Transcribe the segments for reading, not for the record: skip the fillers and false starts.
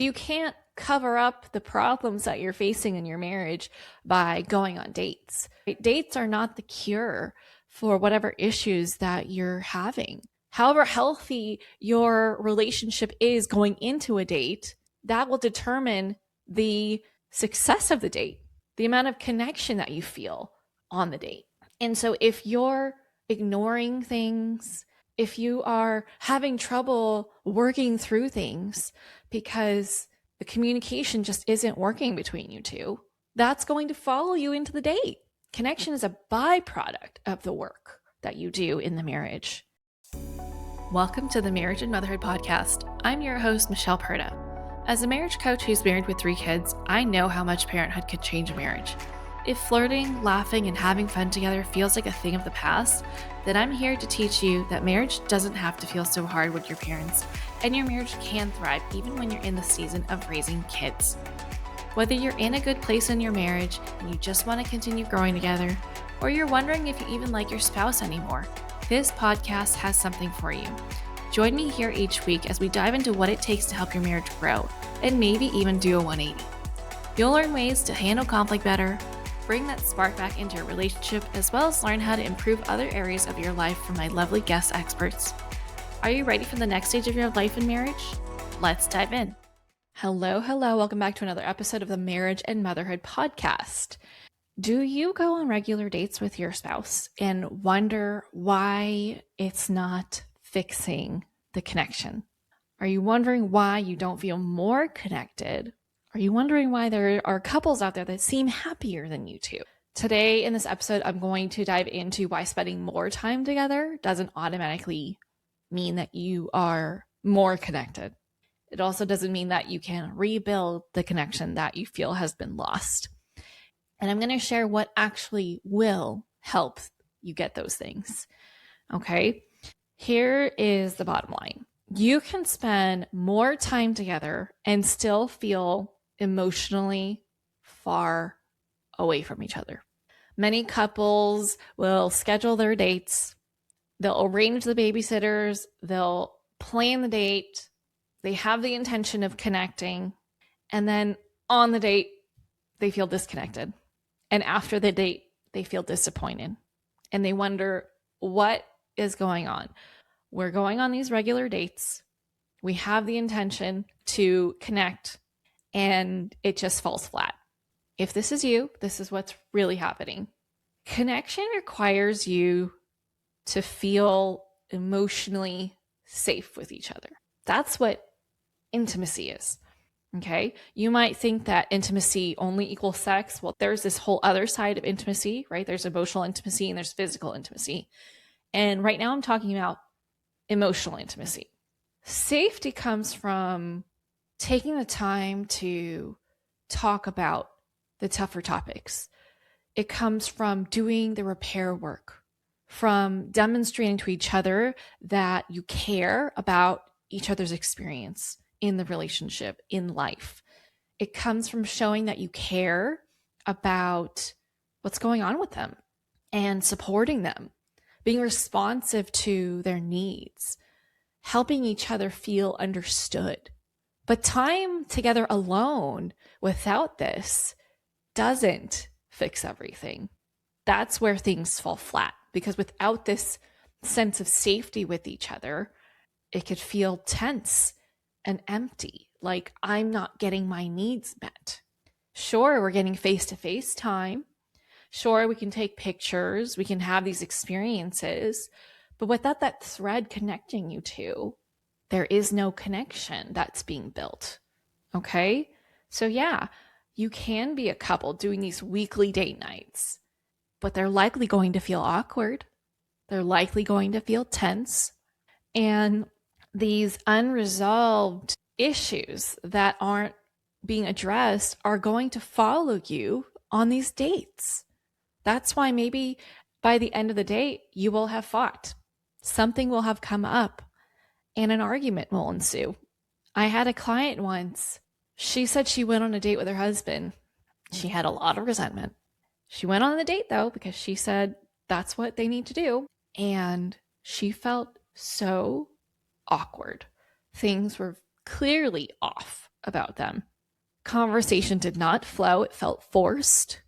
You can't cover up the problems that you're facing in your marriage by going on dates. Dates are not the cure for whatever issues that you're having. However healthy your relationship is going into a date, that will determine the success of the date, the amount of connection that you feel on the date. And so if you're ignoring things, if you are having trouble working through things because the communication just isn't working between you two, that's going to follow you into the date. Connection is a byproduct of the work that you do in the marriage. Welcome to the Marriage and Motherhood Podcast. I'm your host, Michelle Purta. As a marriage coach who's married with 3 kids, I know how much parenthood could change a marriage. If flirting, laughing, and having fun together feels like a thing of the past, then I'm here to teach you that marriage doesn't have to feel so hard with your parents, and your marriage can thrive even when you're in the season of raising kids. Whether you're in a good place in your marriage and you just want to continue growing together, or you're wondering if you even like your spouse anymore, this podcast has something for you. Join me here each week as we dive into what it takes to help your marriage grow, and maybe even do a 180. You'll learn ways to handle conflict better, bring that spark back into your relationship, as well as learn how to improve other areas of your life from my lovely guest experts. Are you ready for the next stage of your life and marriage? Let's dive in. Hello. Welcome back to another episode of the Marriage and Motherhood Podcast. Do you go on regular dates with your spouse and wonder why it's not fixing the connection? Are you wondering why you don't feel more connected? Are you wondering why there are couples out there that seem happier than you two? Today in this episode, I'm going to dive into why spending more time together doesn't automatically mean that you are more connected. It also doesn't mean that you can rebuild the connection that you feel has been lost. And I'm going to share what actually will help you get those things. Okay, here is the bottom line. You can spend more time together and still feel emotionally far away from each other. Many couples will schedule their dates. They'll arrange the babysitters. They'll plan the date. They have the intention of connecting. And then on the date, they feel disconnected. And after the date, they feel disappointed. And they wonder, what is going on? We're going on these regular dates. We have the intention to connect, and it just falls flat. If this is you, this is what's really happening. Connection requires you to feel emotionally safe with each other. That's what intimacy is. Okay. You might think that intimacy only equals sex. Well, there's this whole other side of intimacy, right? There's emotional intimacy and there's physical intimacy. And right now I'm talking about emotional intimacy. Safety comes from taking the time to talk about the tougher topics. It comes from doing the repair work, from demonstrating to each other that you care about each other's experience in the relationship, in life. It comes from showing that you care about what's going on with them and supporting them, being responsive to their needs, helping each other feel understood. But time together alone without this doesn't fix everything. That's where things fall flat, because without this sense of safety with each other, it could feel tense and empty, like I'm not getting my needs met. Sure, we're getting face-to-face time. Sure, we can take pictures, we can have these experiences, but without that thread connecting you two, there is no connection that's being built. Okay? So yeah, you can be a couple doing these weekly date nights, but they're likely going to feel awkward. They're likely going to feel tense. And these unresolved issues that aren't being addressed are going to follow you on these dates. That's why maybe by the end of the date, you will have fought. Something will have come up and an argument will ensue. I had a client once. She said she went on a date with her husband. She had a lot of resentment. She went on the date though, because she said that's what they need to do. And she felt so awkward. Things were clearly off. about them. Conversation did not flow, it felt forced.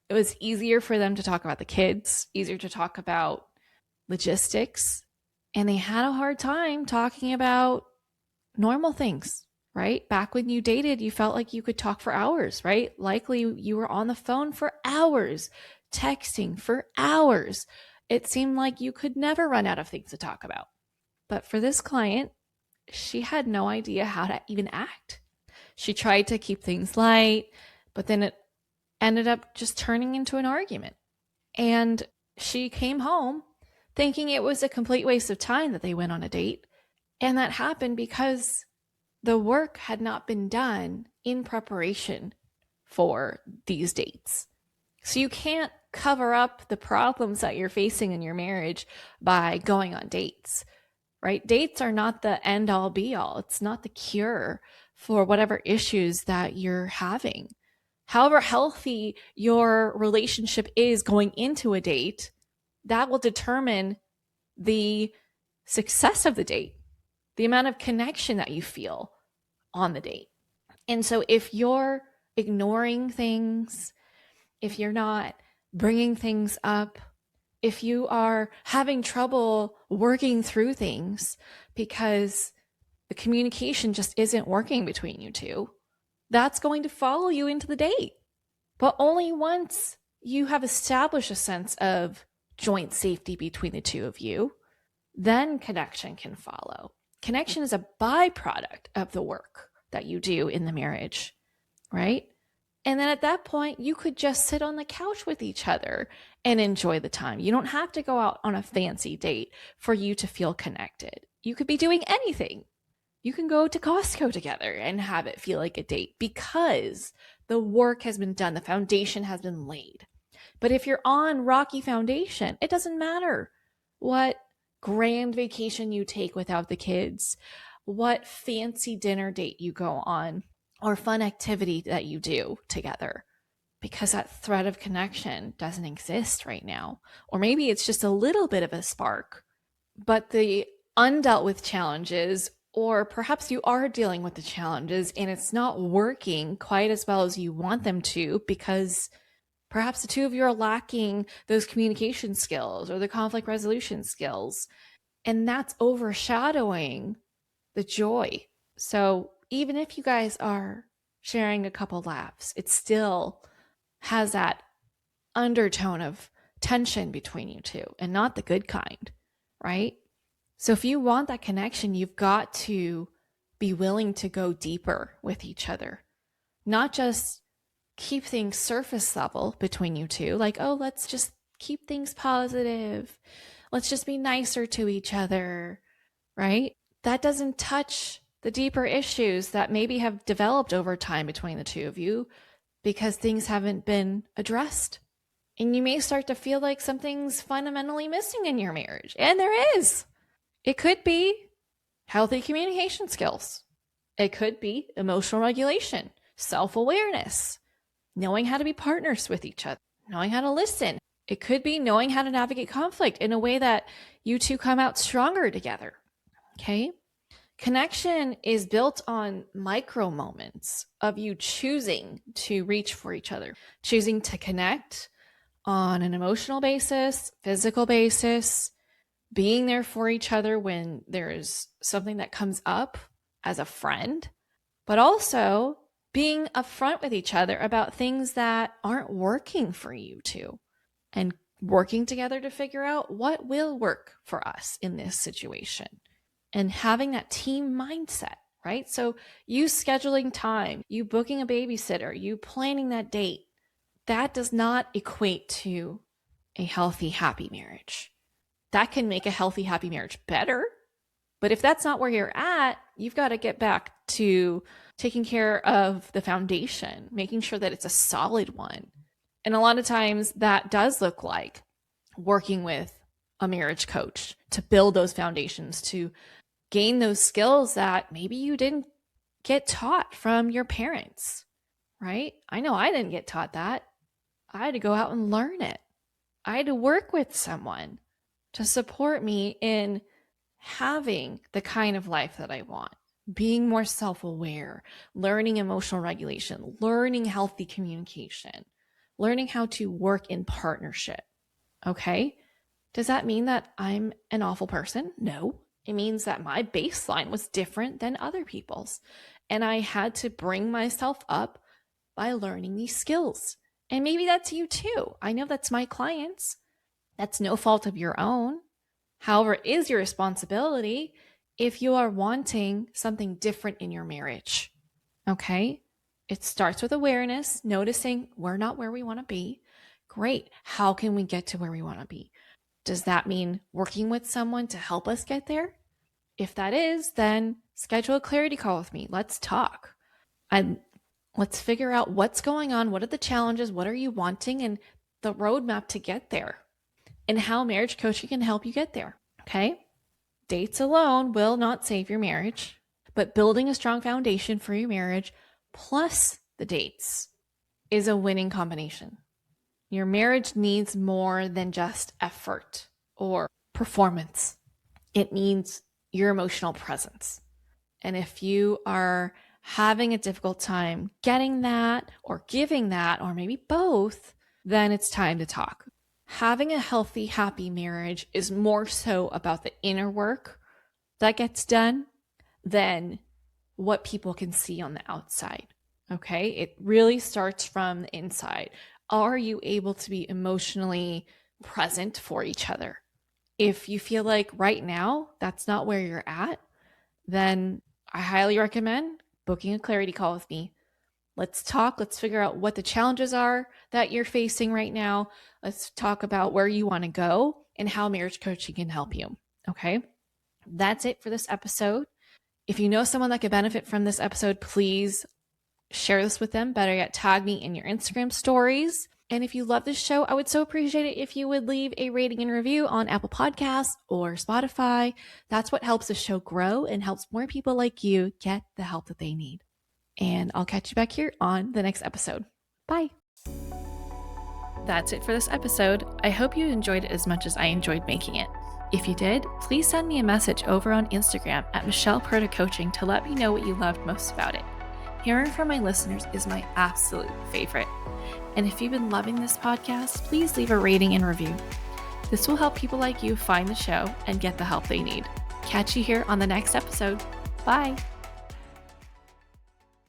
It was easier for them to talk about the kids, easier to talk about logistics, and they had a hard time talking about normal things, right? Back when you dated, you felt like you could talk for hours, right? Likely you were on the phone for hours, texting for hours. It seemed like you could never run out of things to talk about. But for this client, she had no idea how to even act. She tried to keep things light, but then it ended up just turning into an argument. And she came home thinking it was a complete waste of time that they went on a date. And that happened because the work had not been done in preparation for these dates. So you can't cover up the problems that you're facing in your marriage by going on dates, right? Dates are not the end all be all. It's not the cure for whatever issues that you're having. However healthy your relationship is going into a date, that will determine the success of the date, the amount of connection that you feel on the date. And so if you're ignoring things, if you're not bringing things up, if you are having trouble working through things because the communication just isn't working between you two, that's going to follow you into the date. But only once you have established a sense of joint safety between the two of you, then connection can follow. Connection is a byproduct of the work that you do in the marriage, right? And then at that point, you could just sit on the couch with each other and enjoy the time. You don't have to go out on a fancy date for you to feel connected. You could be doing anything. You can go to Costco together and have it feel like a date because the work has been done. The foundation has been laid. But if you're on rocky foundation, it doesn't matter what grand vacation you take without the kids, what fancy dinner date you go on, or fun activity that you do together, because that thread of connection doesn't exist right now. Or maybe it's just a little bit of a spark, but the undealt with challenges, or perhaps you are dealing with the challenges and it's not working quite as well as you want them to because perhaps the two of you are lacking those communication skills or the conflict resolution skills, and that's overshadowing the joy. So even if you guys are sharing a couple laughs, it still has that undertone of tension between you two and not the good kind, right? So if you want that connection, you've got to be willing to go deeper with each other, not just keep things surface level between you two, like, oh, let's just keep things positive. Let's just be nicer to each other, right? That doesn't touch the deeper issues that maybe have developed over time between the two of you because things haven't been addressed. And you may start to feel like something's fundamentally missing in your marriage. And there is. It could be healthy communication skills. It could be emotional regulation, self-awareness, knowing how to be partners with each other, knowing how to listen. It could be knowing how to navigate conflict in a way that you two come out stronger together. Okay? Connection is built on micro moments of you choosing to reach for each other, choosing to connect on an emotional basis, physical basis, being there for each other when there's something that comes up as a friend, but also being upfront with each other about things that aren't working for you two and working together to figure out what will work for us in this situation and having that team mindset, right? So you scheduling time, you booking a babysitter, you planning that date, that does not equate to a healthy, happy marriage. That can make a healthy, happy marriage better. But if that's not where you're at, you've got to get back to taking care of the foundation, making sure that it's a solid one. And a lot of times that does look like working with a marriage coach to build those foundations, to gain those skills that maybe you didn't get taught from your parents, right? I know I didn't get taught that. I had to go out and learn it. I had to work with someone to support me in having the kind of life that I want. being more self-aware, learning emotional regulation, learning healthy communication, learning how to work in partnership. Okay? Does that mean that I'm an awful person? No. It means that my baseline was different than other people's. And I had to bring myself up by learning these skills. And maybe that's you too. I know that's my clients. That's no fault of your own. However, it is your responsibility if you are wanting something different in your marriage. Okay? It starts with awareness, noticing we're not where we want to be. Great. How can we get to where we want to be? Does that mean working with someone to help us get there? If that is, then schedule a clarity call with me. Let's talk. Let's figure out what's going on. What are the challenges? What are you wanting? And the roadmap to get there, and how marriage coaching can help you get there. Okay? Dates alone will not save your marriage, but building a strong foundation for your marriage plus the dates is a winning combination. Your marriage needs more than just effort or performance. It needs your emotional presence. And if you are having a difficult time getting that or giving that, or maybe both, then it's time to talk. Having a healthy, happy marriage is more so about the inner work that gets done than what people can see on the outside. Okay? It really starts from the inside. Are you able to be emotionally present for each other? If you feel like right now that's not where you're at, then I highly recommend booking a clarity call with me. Let's talk. Let's figure out what the challenges are that you're facing right now. Let's talk about where you want to go and how marriage coaching can help you. Okay? That's it for this episode. If you know someone that could benefit from this episode, please share this with them. Better yet, tag me in your Instagram stories. And if you love this show, I would so appreciate it if you would leave a rating and review on Apple Podcasts or Spotify. That's what helps the show grow and helps more people like you get the help that they need. And I'll catch you back here on the next episode. Bye. That's it for this episode. I hope you enjoyed it as much as I enjoyed making it. If you did, please send me a message over on Instagram at Michelle Purta Coaching to let me know what you loved most about it. Hearing from my listeners is my absolute favorite. And if you've been loving this podcast, please leave a rating and review. This will help people like you find the show and get the help they need. Catch you here on the next episode. Bye.